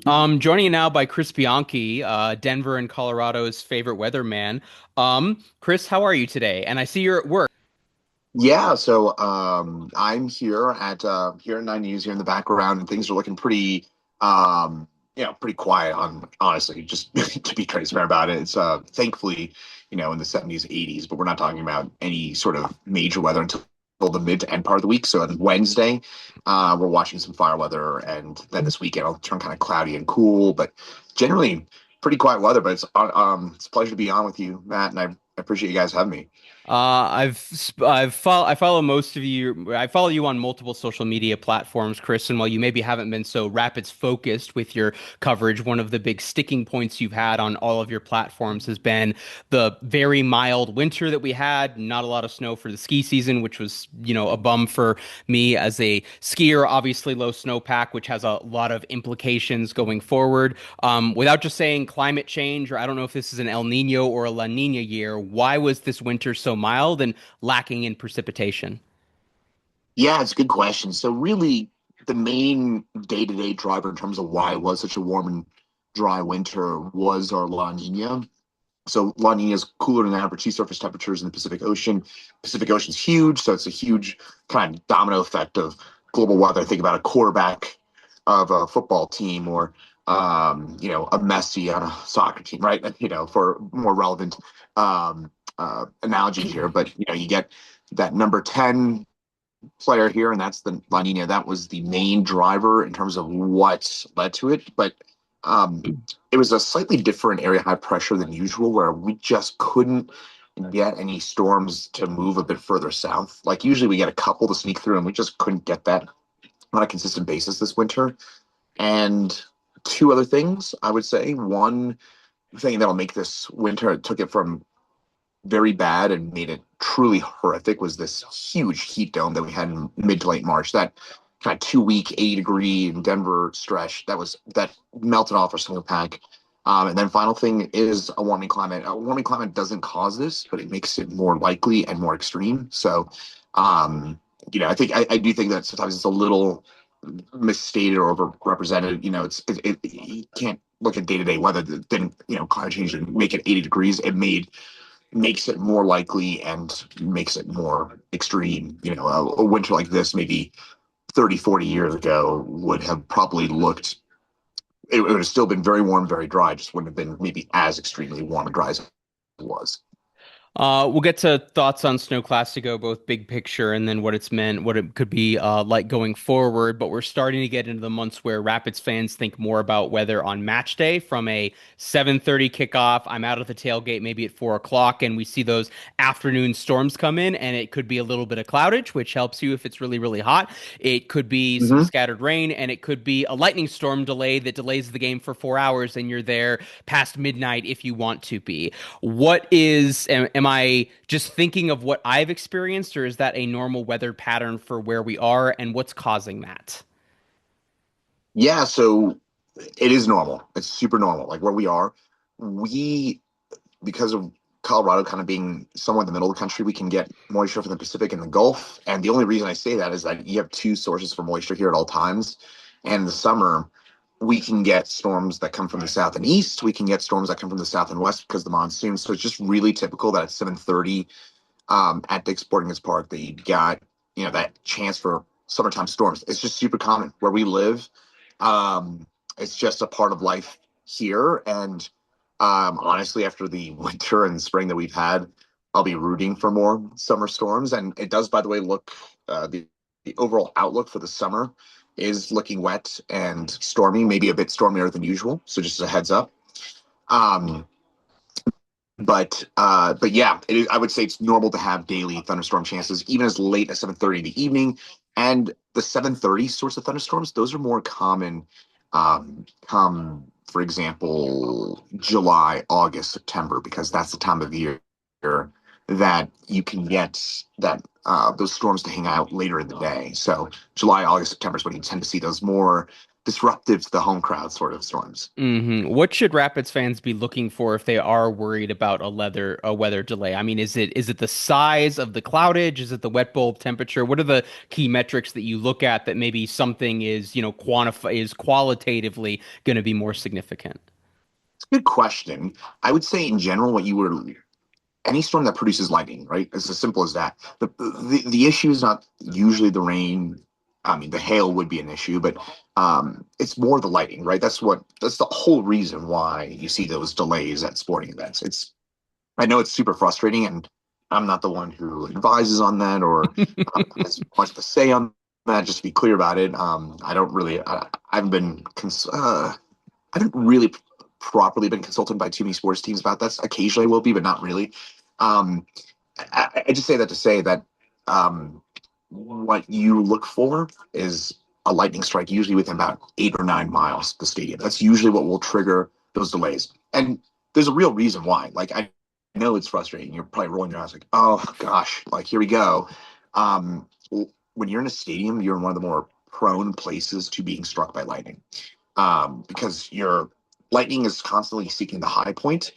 Joining you now by Chris Bianchi, Denver and Colorado's favorite weatherman. Chris, how are you today? And I see you're at work. Yeah, so I'm here at 9 News here in the background, and things are looking pretty pretty quiet on honestly, just to be transparent about it. It's thankfully, in the 70s, 80s, but we're not talking about any sort of major weather until the mid to end part of the week. So on Wednesday, we're watching some fire weather, and then this weekend it'll turn kind of cloudy and cool, but generally pretty quiet weather. But it's a pleasure to be on with you, Matt, and I appreciate you guys having me. I follow most of you. I follow you on multiple social media platforms, Chris. And while you maybe haven't been so Rapids focused with your coverage, one of the big sticking points you've had on all of your platforms has been the very mild winter that we had. Not a lot of snow for the ski season, which was, a bum for me as a skier. Obviously, low snowpack, which has a lot of implications going forward. Without just saying climate change, or I don't know if this is an El Nino or a La Nina year, why was this winter so mild and lacking in precipitation? Yeah, it's a good question. So really, the main day-to-day driver in terms of why it was such a warm and dry winter was our La Nina. So La Nina is cooler than average sea surface temperatures in the Pacific Ocean. Pacific Ocean's huge, so it's a huge kind of domino effect of global weather. Think about a quarterback of a football team or a Messi on a soccer team, right? For more relevant analogy here. But you get that number 10 player here, and that's the La Nina. That was the main driver in terms of what led to it. But um, it was a slightly different area high pressure than usual, where we just couldn't get any storms to move a bit further south. Like usually we get a couple to sneak through, and we just couldn't get that on a consistent basis this winter. And two other things I would say. One thing that'll make this winter, it took it from very bad and made it truly horrific was this huge heat dome that we had in mid to late March. That kind of 2 week, 80-degree in Denver stretch that melted off our snowpack. And then final thing is a warming climate. A warming climate doesn't cause this, but it makes it more likely and more extreme. So, I do think that sometimes it's a little misstated or overrepresented. You can't look at day to day weather that didn't, climate change didn't make it 80 degrees. It makes it more likely and makes it more extreme. A winter like this, maybe 30, 40 years ago, would have probably it would have still been very warm, very dry, just wouldn't have been maybe as extremely warm and dry as it was. We'll get to thoughts on Snow Classico, both big picture and then what it's meant, what it could be like going forward. But we're starting to get into the months where Rapids fans think more about weather on match day from a 7:30 kickoff. I'm out of the tailgate maybe at 4 o'clock, and we see those afternoon storms come in, and it could be a little bit of cloudage, which helps you if it's really, really hot. It could be some Mm-hmm. scattered rain, and it could be a lightning storm delay that delays the game for 4 hours, and you're there past midnight if you want to be. Am I just thinking of what I've experienced, or is that a normal weather pattern for where we are and what's causing that? Yeah, so it is normal. It's super normal. Like where we are, we because of Colorado kind of being somewhat in the middle of the country, we can get moisture from the Pacific and the Gulf. And the only reason I say that is that you have two sources for moisture here at all times. And in the summer, we can get storms that come from the south and east. We can get storms that come from the south and west because of the monsoon. So it's just really typical that at 7:30 at Dick's Sporting Goods Park that you got that chance for summertime storms. It's just super common where we live. It's just a part of life here, and honestly, after the winter and spring that we've had, I'll be rooting for more summer storms. And it does, by the way, look the overall outlook for the summer is looking wet and stormy, maybe a bit stormier than usual. So just as a heads up. Um, but yeah, I would say it's normal to have daily thunderstorm chances, even as late as 7:30 in the evening. And the 7:30 sorts of thunderstorms, those are more common. Come, for example, July, August, September, because that's the time of year that you can get that those storms to hang out later in the day. So July, August, September is when you tend to see those more. disruptive to the home crowd sort of storms. What should Rapids fans be looking for if they are worried about a weather delay? I mean, is it the size of the cloudage? Is it the wet bulb temperature? What are the key metrics that you look at that maybe something is, quantify is qualitatively going to be more significant? It's a good question. I would say in general, what you were any storm that produces lightning, right? It's as simple as that. The issue is not usually the rain. I mean, the hail would be an issue, but it's more the lightning, right? That's the whole reason why you see those delays at sporting events. I know it's super frustrating, and I'm not the one who advises on that or has much to say on that. Just to be clear about it, I don't really. I haven't been. I haven't really properly been consulted by too many sports teams about that. Occasionally I will be, but not really. Um, I just say that to say that what you look for is a lightning strike, usually within about 8 or 9 miles of the stadium. That's usually what will trigger those delays. And there's a real reason why. Like, I know it's frustrating. You're probably rolling your eyes like, oh gosh, like here we go. Um, when you're in a stadium, you're in one of the more prone places to being struck by lightning, because your lightning is constantly seeking the high point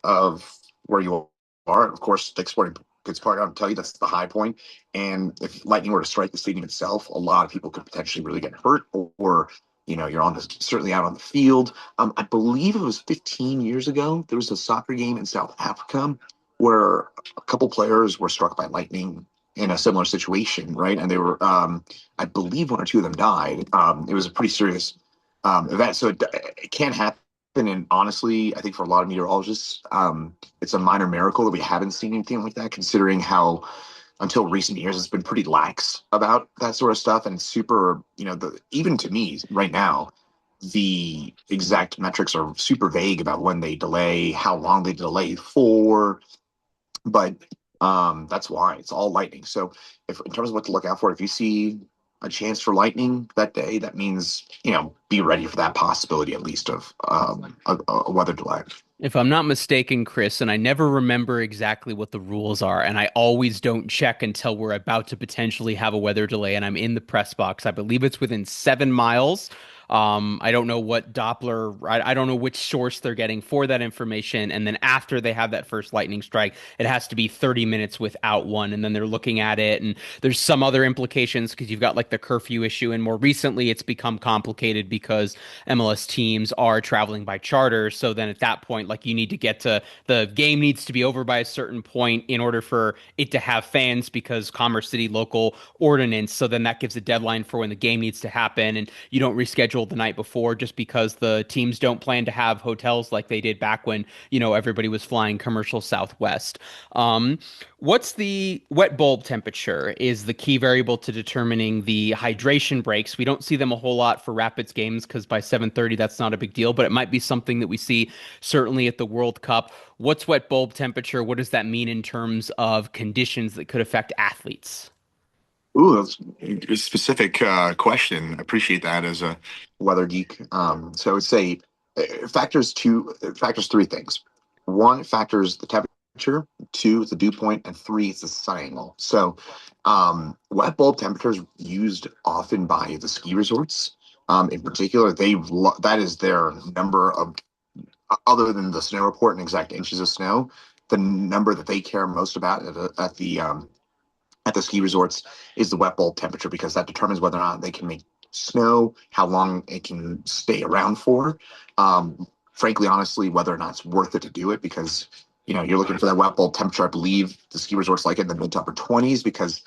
of where you are. Of course, Dick's Sporting Goods Park, I'll tell you that's the high point. And if lightning were to strike the stadium itself, a lot of people could potentially really get hurt, or you're on the certainly out on the field. I believe it was 15 years ago. There was a soccer game in South Africa where a couple players were struck by lightning in a similar situation, right? And they were, I believe, one or two of them died. It was a pretty serious event, so it can happen. And honestly, I think for a lot of meteorologists, it's a minor miracle that we haven't seen anything like that, considering how until recent years it's been pretty lax about that sort of stuff. And it's super, even to me right now, the exact metrics are super vague about when they delay, how long they delay for. But that's why it's all lightning. So if in terms of what to look out for, if you see a chance for lightning that day, that means be ready for that possibility at least of a weather delay. If I'm not mistaken, Chris, and I never remember exactly what the rules are, and I always don't check until we're about to potentially have a weather delay and I'm in the press box. I believe it's within 7 miles. I don't know what Doppler, I don't know which source they're getting for that information. And then after they have that first lightning strike, it has to be 30 minutes without one. And then they're looking at it, and there's some other implications because you've got like the curfew issue. And more recently, it's become complicated because MLS teams are traveling by charter. So then at that point, like you need to get to the game needs to be over by a certain point in order for it to have fans because Commerce City local ordinance. So then that gives a deadline for when the game needs to happen. And you don't reschedule the night before just because the teams don't plan to have hotels like they did back when, everybody was flying commercial Southwest. Um, what's the wet bulb temperature is the key variable to determining the hydration breaks. We don't see them a whole lot for Rapids games because by 7:30 that's not a big deal, but it might be something that we see certainly at the World Cup. What's wet bulb temperature? What does that mean in terms of conditions that could affect athletes? Ooh, that's a specific question. I appreciate that as a weather geek. So it's a factors three things. One, it factors the temperature. Two, it's the dew point, and three, it's the sun angle. So wet bulb temperatures used often by the ski resorts. In particular, that is their number of, other than the snow report and exact inches of snow, the number that they care most about at the ski resorts is the wet bulb temperature, because that determines whether or not they can make snow, how long it can stay around for. Frankly, honestly, whether or not it's worth it to do it, because you're looking for that wet bulb temperature. I believe the ski resorts like it in the mid to upper 20s, because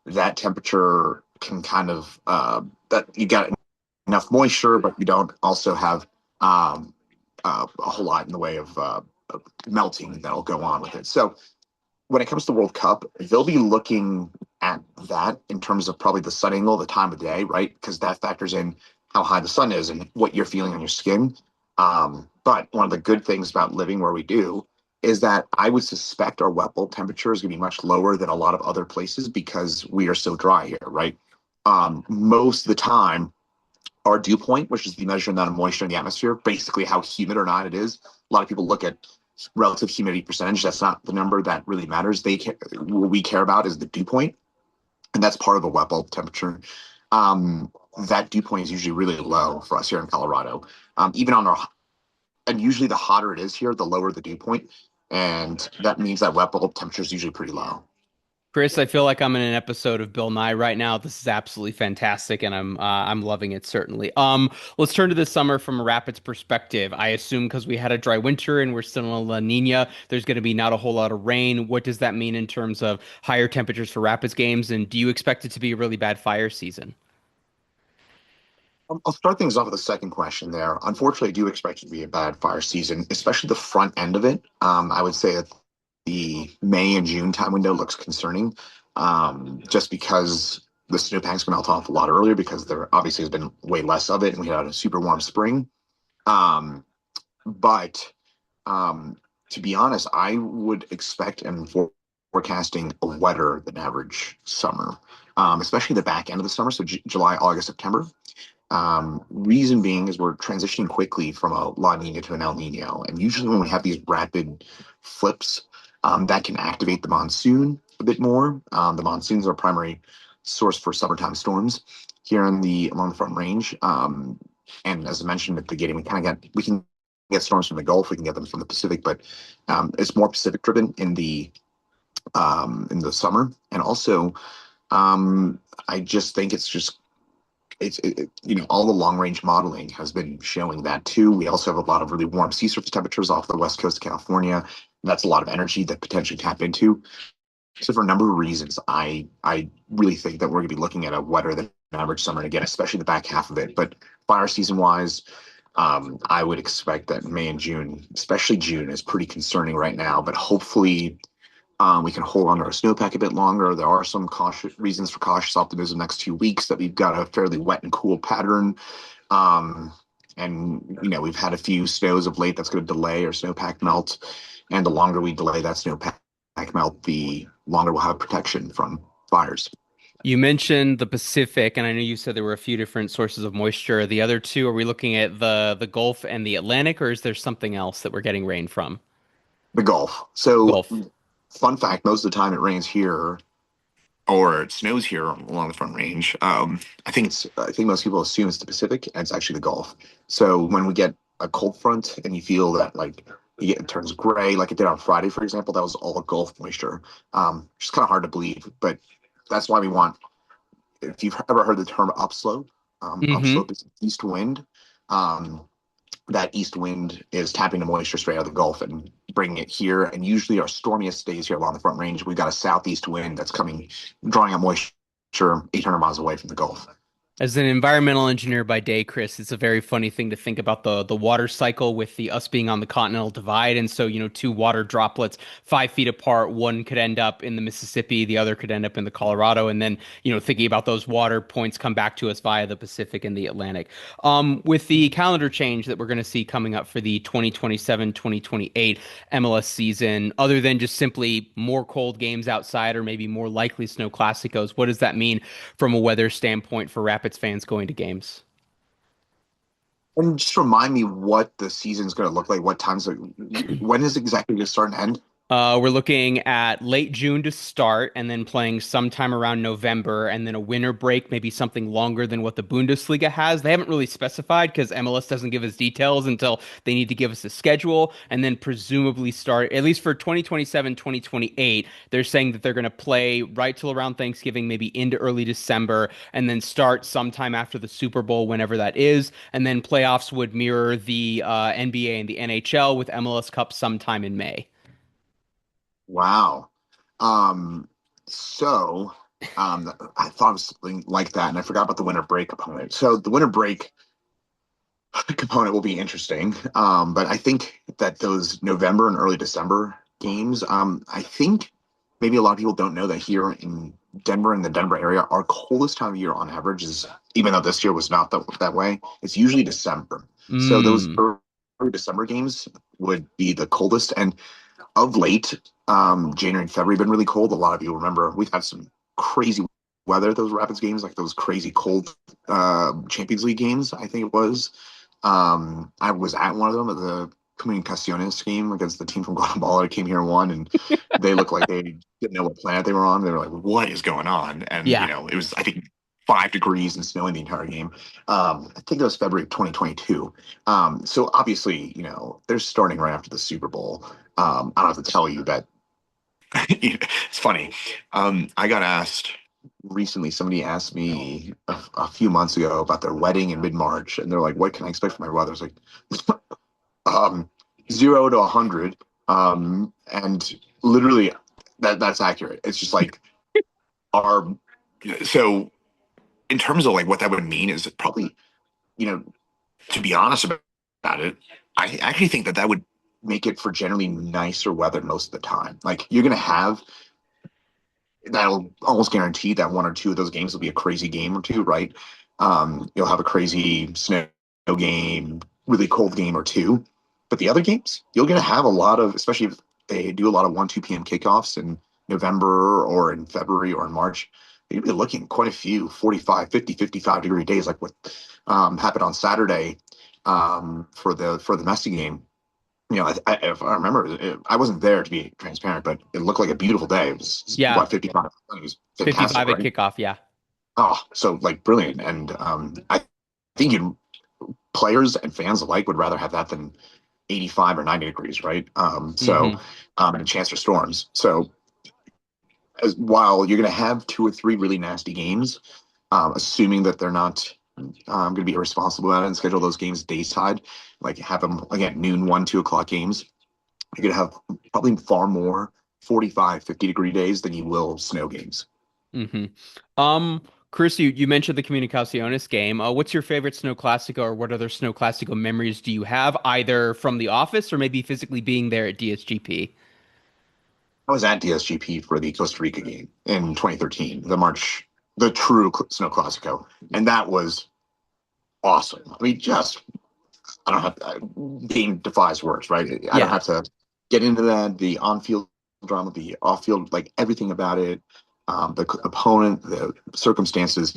that temperature can kind of that you got enough moisture, but you don't also have a whole lot in the way of melting that'll go on with it. So when it comes to World Cup, they'll be looking at that in terms of probably the sun angle, the time of day, right? Because that factors in how high the sun is and what you're feeling on your skin. But one of the good things about living where we do is that I would suspect our wet bulb temperature is going to be much lower than a lot of other places because we are so dry here, right? Most of the time, our dew point, which is the measured amount of moisture in the atmosphere, basically how humid or not it is. A lot of people look at relative humidity percentage. That's not the number that really matters. What we care about is the dew point, and that's part of the wet bulb temperature. that dew point is usually really low for us here in Colorado. Even on our and usually the hotter it is here, the lower the dew point, and that means that wet bulb temperature is usually pretty low. Chris, I feel like I'm in an episode of Bill Nye right now. This is absolutely fantastic, and I'm loving it certainly. Let's turn to this summer from a Rapids perspective. I assume because we had a dry winter and we're still in a La Nina, there's going to be not a whole lot of rain. What does that mean in terms of higher temperatures for Rapids games? And do you expect it to be a really bad fire season? I'll start things off with the second question there. Unfortunately, I do expect it to be a bad fire season, especially the front end of it. I would say that the May and June time window looks concerning, just because the snowpack's gonna melt off a lot earlier because there obviously has been way less of it, and we had a super warm spring. Um, but to be honest, I would expect and forecasting a wetter than average summer, especially the back end of the summer, so July, August, September. Reason being is we're transitioning quickly from a La Nina to an El Nino. And usually when we have these rapid flips, that can activate the monsoon a bit more. The monsoons are a primary source for summertime storms here in the along the Front Range. And as I mentioned at the beginning, we can get storms from the Gulf, we can get them from the Pacific, but it's more Pacific driven in the summer. And also, I just think all the long range modeling has been showing that too. We also have a lot of really warm sea surface temperatures off the west coast of California. That's a lot of energy that potentially tap into. So for a number of reasons, I really think that we're going to be looking at a wetter than average summer and again, especially the back half of it. But fire season wise, I would expect that May and June, especially June, is pretty concerning right now. But hopefully, we can hold on to our snowpack a bit longer. There are some cautious reasons for cautious optimism next 2 weeks that we've got a fairly wet and cool pattern. Um, and we've had a few snows of late that's going to delay our snowpack melt. And the longer we delay that snowpack melt, the longer we'll have protection from fires. You mentioned the Pacific, and I know you said there were a few different sources of moisture. The other two, are we looking at the Gulf and the Atlantic, or is there something else that we're getting rain from? The Gulf. So, Gulf. fun fact: most of the time it rains here or it snows here along the Front Range. I think most people assume it's the Pacific, and it's actually the Gulf. So when we get a cold front and you feel that it turns gray, like it did on Friday, for example, that was all Gulf moisture. It's kind of hard to believe, but that's why we want. If you've ever heard the term upslope, Hmm. upslope is east wind. Um, that east wind is tapping the moisture straight out of the Gulf and bringing it here. And usually our stormiest days here along the Front Range, we've got a southeast wind that's coming, drawing up moisture 800 miles away from the Gulf. As an environmental engineer by day, Chris, it's a very funny thing to think about the water cycle with the us being on the continental divide. And so, two water droplets 5 feet apart, one could end up in the Mississippi, the other could end up in the Colorado. And then, thinking about those water points come back to us via the Pacific and the Atlantic. With the calendar change that we're going to see coming up for the 2027-2028 MLS season, other than just simply more cold games outside or maybe more likely snow classicos, what does that mean from a weather standpoint for Rapids fans going to games? And just remind me what the season's going to look like, when is it exactly going to start and end? We're looking at late June to start and then playing sometime around November and then a winter break, maybe something longer than what the Bundesliga has. They haven't really specified because MLS doesn't give us details until they need to give us a schedule and then presumably start, at least for 2027, 2028. They're saying that they're going to play right till around Thanksgiving, maybe into early December, and then start sometime after the Super Bowl, whenever that is. And then playoffs would mirror the NBA and the NHL with MLS Cup sometime in May. Wow. Um, so I thought it was something like that, and I forgot about the winter break component. So the winter break component will be interesting. But I think that those November and early December games, I think maybe a lot of people don't know that here in Denver and the Denver area, our coldest time of year on average is, even though this year was not that way, it's usually December. So those Mm. early December games would be the coldest. And of late, January and February have been really cold. A lot of you remember we've had some crazy weather at those Rapids games, like those crazy cold Champions League games, I think it was. I was at one of them at the Comunicaciones game against the team from Guatemala that came here and won, and they looked like they didn't know what planet they were on. They were like, "What is going on?" And Yeah. it was, I think, 5 degrees and snowing the entire game. I think that was February of 2022. So obviously, they're starting right after the Super Bowl. I don't have to tell you that it's funny. I got asked recently, somebody asked me a few months ago about their wedding in mid-March, and they're like, what can I expect from my weather? I was like, um, 0 to 100. And literally that's accurate. It's just like our, so in terms of like what that would mean is it probably, you know, to be honest about it, I actually think that would make it for generally nicer weather most of the time. Like you're going to have that'll almost guarantee that one or two of those games will be a crazy game or two, right? You'll have a crazy snow game, really cold game or two. But the other games, you're going to have a lot of, especially if they do a lot of 1, 2 p.m. kickoffs in November or in February or in March. You're going to be looking quite a few 45, 50, 55-degree days like what happened on Saturday for the Messi game. If I remember, I wasn't there to be transparent, but it looked like a beautiful day. It was Yeah, what 55. It was fantastic, 55 at right? kickoff. Yeah. Oh, so like brilliant, and I think players and fans alike would rather have that than 85 or 90 degrees, right? Hmm. And a chance for storms. So while you're going to have 2 or 3 really nasty games, assuming that they're not going to be irresponsible about it and schedule those games dayside, like have them again noon, 1, 2 o'clock games. You're going to have probably far more 45, 50-degree days than you will snow games. Hmm. Chris, you mentioned the Comunicaciones game. What's your favorite Snow Classico, or what other Snow Classico memories do you have, either from the office or maybe physically being there at DSGP? I was at DSGP for the Costa Rica game in 2013, the true Snow Classico, and that was awesome. I mean, just I don't have game defies words, right? I don't Yeah. have to get into that. The on-field drama, the off-field, like everything about it, the opponent, the circumstances.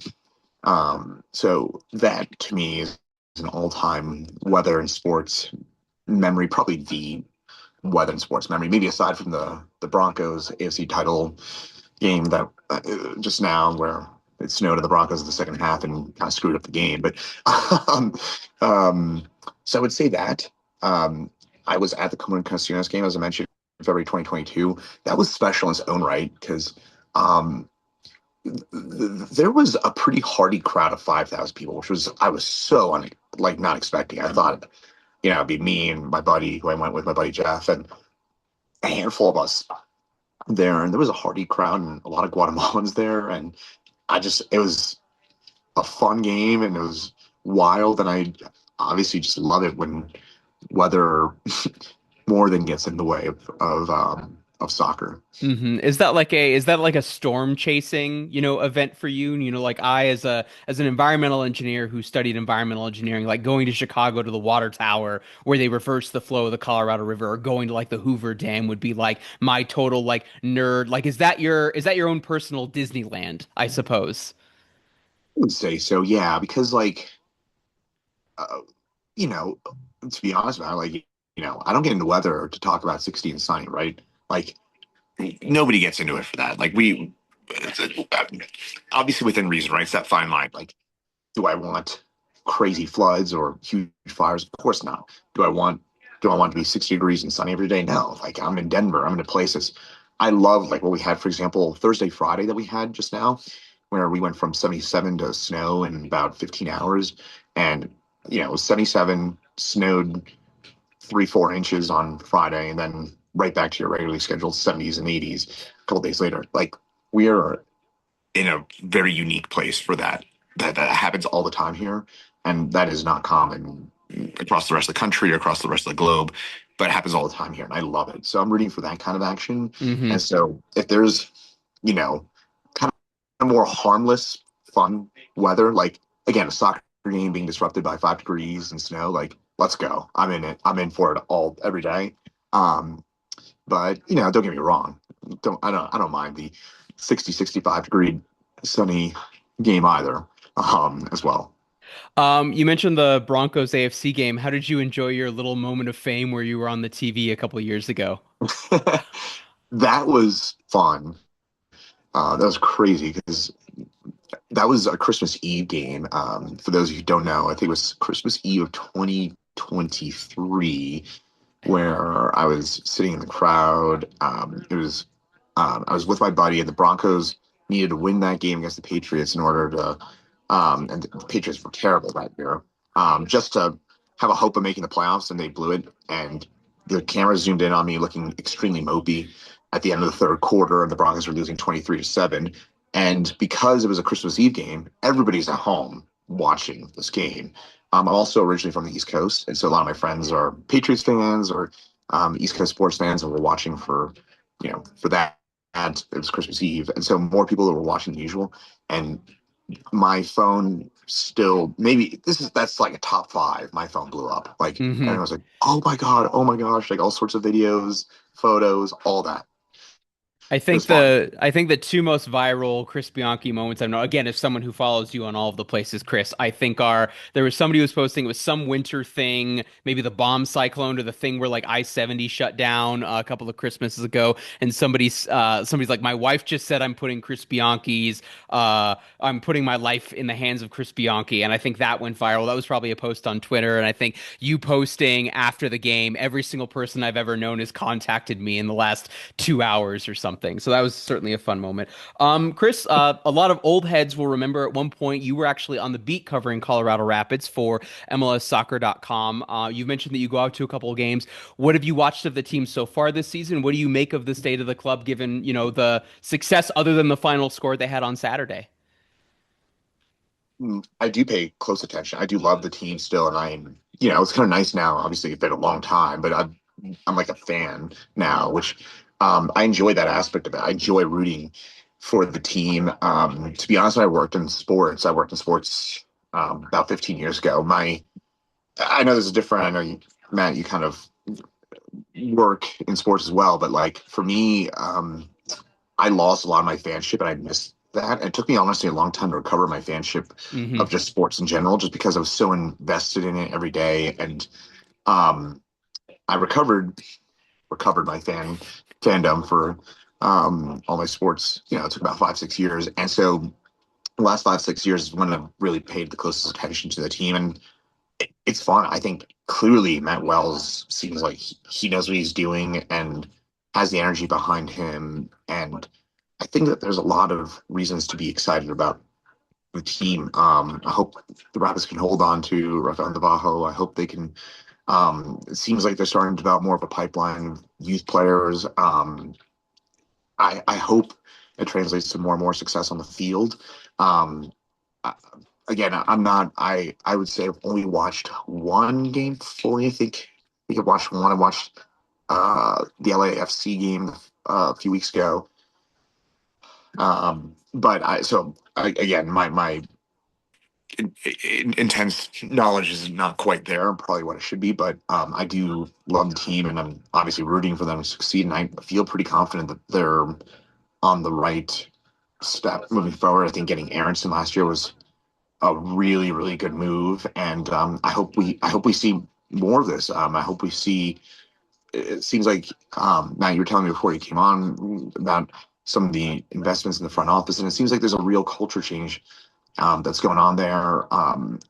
So that to me is an all-time weather and sports memory, probably the weather and sports memory, maybe aside from the Broncos AFC title game that just now where it snowed at the Broncos in the second half and kind of screwed up the game. But um, um, so I would say that I was at the Comunicaciones game, as I mentioned, in February 2022. That was special in its own right because um, there was a pretty hearty crowd of 5,000 people, which was I was so like not expecting. I thought it'd be me and my buddy who I went with, my buddy Jeff, and a handful of us there, and there was a hearty crowd and a lot of Guatemalans there, and it was a fun game and it was wild, and I obviously just love it when weather more than gets in the way of soccer. Is that like a storm chasing, event for you? Like I as an environmental engineer who studied environmental engineering, like going to Chicago to the water tower where they reverse the flow of the Colorado River, or going to like the Hoover Dam would be like my total like nerd. Like is that your own personal Disneyland, I suppose? I would say so, yeah, because like uh, you know, to be honest about it, like I don't get into weather to talk about 60 and sunny, right? Like nobody gets into it for that. Like obviously within reason, right? It's that fine line. Like, do I want crazy floods or huge fires? Of course not. Do I want to be 60 degrees and sunny every day? No. Like I'm in Denver. I'm in places. I love like what we had, for example, Thursday, Friday that we had just now, where we went from 77 to snow in about 15 hours. And it was 77, snowed 3, 4 inches on Friday, and then right back to your regularly scheduled 70s and 80s a couple days later. Like we are in a very unique place for that. That happens all the time here, and that is not common across the rest of the country or across the rest of the globe, but it happens all the time here, and I love it. So I'm rooting for that kind of action. And Hmm. so if there's, kind of more harmless, fun weather, like again, a soccer game being disrupted by 5 degrees and snow, like let's go. I'm in it. I'm in for it all every day. Um, but don't get me wrong. I don't mind the 60, 65-degree sunny game either, as well. You mentioned the Broncos AFC game. How did you enjoy your little moment of fame where you were on the TV a couple of years ago? That was fun. That was crazy because that was a Christmas Eve game. For those of you who don't know, I think it was Christmas Eve of 2023 where I was sitting in the crowd. I was with my buddy, and the Broncos needed to win that game against the Patriots in order to, and the Patriots were terrible that year, just to have a hope of making the playoffs, and they blew it. And the camera zoomed in on me looking extremely mopey at the end of the third quarter, and the Broncos were losing 23-7. And because it was a Christmas Eve game, everybody's at home watching this game. I'm also originally from the East Coast, and so a lot of my friends are Patriots fans or East Coast sports fans, and we're watching for that. And it was Christmas Eve, and so more people were watching than usual. And my phone still maybe that's like a top five. My phone blew up, like, and I Hmm. was like, oh my god, oh my gosh, like all sorts of videos, photos, all that. It was fun. I think the two most viral Chris Bianchi moments I know, again, as someone who follows you on all of the places, Chris, I think are there was somebody who was posting it was some winter thing, maybe the bomb cyclone or the thing where like I-70 shut down a couple of Christmases ago, and somebody's like, my wife just said I'm putting my life in the hands of Chris Bianchi, and I think that went viral. That was probably a post on Twitter, and I think you posting after the game, every single person I've ever known has contacted me in the last 2 hours or something. So that was certainly a fun moment. Chris, a lot of old heads will remember at one point you were actually on the beat covering Colorado Rapids for MLSsoccer.com. You mentioned that you go out to a couple of games. What have you watched of the team so far this season? What do you make of the state of the club given, the success other than the final score they had on Saturday? I do pay close attention. I do love the team still, and it's kind of nice now. Obviously, it's been a long time, but I'm like a fan now, which I enjoy that aspect of it. I enjoy rooting for the team. To be honest, when I worked in sports. I worked in sports about 15 years ago. I know this is different. I know you, Matt, you kind of work in sports as well, but like for me, I lost a lot of my fanship, and I missed that. It took me honestly a long time to recover my fanship Hmm. of just sports in general, just because I was so invested in it every day. And um, I recovered my fandom for all my sports. It took about 5 6 years, and so the last 5 6 years is when I've really paid the closest attention to the team, and it's fun. I think clearly Matt Wells seems like he knows what he's doing and has the energy behind him. And I think that there's a lot of reasons to be excited about the team. I hope the Rapids can hold on to Rafael Navajo. I hope they can. It seems like they're starting to develop more of a pipeline of youth players. I hope it translates to more and more success on the field. Um, I, Again, I'm not. I would say I've only watched one game fully. I think I watched one. I watched the LAFC game a few weeks ago. But again, my intense knowledge is not quite there. Probably what it should be, but I do love the team, and I'm obviously rooting for them to succeed. And I feel pretty confident that they're on the right step moving forward. I think getting Aronson last year was a really really good move, and I hope we see more of this. I hope we see. It seems like Matt, you were telling me before you came on about some of the investments in the front office, and it seems like there's a real culture change that's going on there,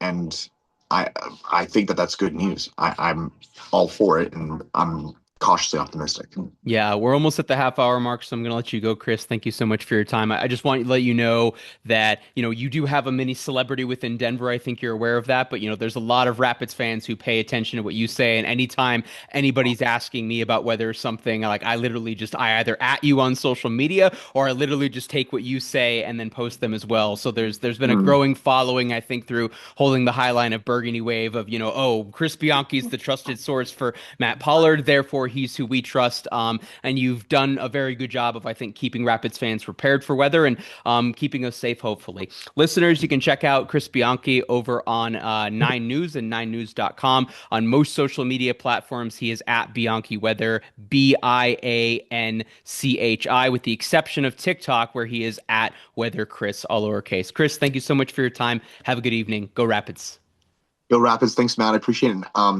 and I I think that that's good news. I'm all for it, and I'm cautiously optimistic. Yeah, we're almost at the half hour mark, so I'm going to let you go, Chris. Thank you so much for your time. I just want to let you know that, you do have a mini celebrity within Denver. I think you're aware of that, but there's a lot of Rapids fans who pay attention to what you say. And anytime anybody's asking me about whether something like I either at you on social media or I literally just take what you say and then post them as well. So there's been a Mm. growing following, I think, through holding the high line of Burgundy Wave of, oh, Chris Bianchi's the trusted source for Matt Pollard, therefore he's who we trust. And you've done a very good job of, I think, keeping Rapids fans prepared for weather and keeping us safe, hopefully. Listeners, you can check out Chris Bianchi over on 9 News and 9news.com. On most social media platforms, he is at Bianchi Weather, Bianchi, with the exception of TikTok, where he is at Weather Chris, all lowercase. Chris, thank you so much for your time. Have a good evening. Go Rapids. Go Rapids. Thanks, Matt. I appreciate it.